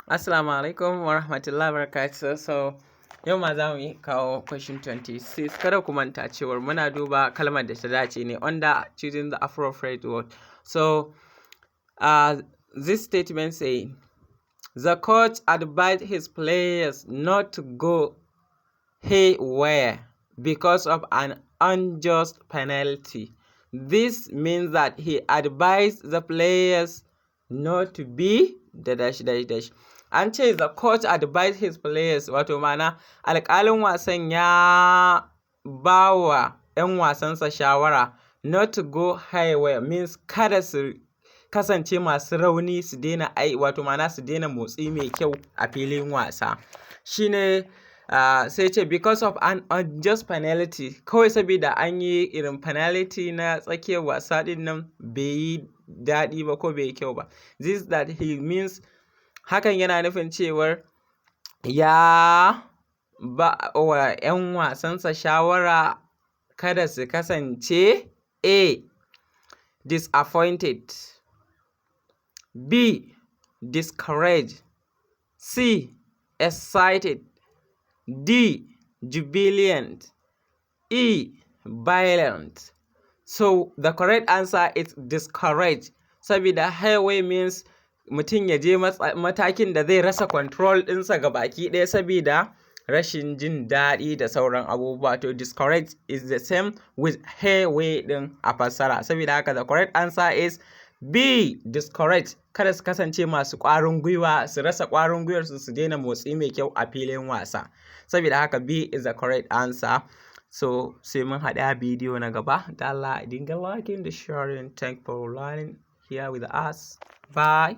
Assalamu alaikum wa rahmatullahi wa barakatuh. So yau ma za mu yi kawo question 26. Kada ku manta cewar muna duba kalmar da ta dace ne under choosing the appropriate word. So this statement saying the coach advised his players not to go haywire because of an unjust penalty. This means that he advised the players not to be dash. An ce the coach advised his players, wato mana alƙalin wasan ya ba wa 'yan wasansa shawara not to go haywire, means kada su kasance masu rauni, su daina wato mana su daina motsi mai kyau a filin wasa. Shine sai ce because of an unjust penalty, kawai saboda an yi irin penalty na tsakiyar wasa din nan bai yi daɗi ba ko bai yi kyau ba. This that he means, hakan yana nufin cewar ya ba wa 'yan wasansa shawara kada su kasance A. disappointed, B. discouraged, C. excited, D. jubilant, E. violent. So the correct answer is discouraged. Saboda highway means mutum ya je matakin da zai rasa control ɗinsa ga baki ɗaya saboda rashin jin daɗi da sauran abubuwa. To discouraged is the same with highway ɗin a fassara. Saboda haka the correct answer is B. discouraged. Kada su kasance masu ƙwarin gwiwa, su rasa ƙwarin gwiwarsu, su daina motsi mai kyau a filin wasa. Saboda haka B is the correct answer. So sai mun haɗa bidiyo na gaba. Da Allah dinga liking da sharing. Thank you for learning here with us. Bye.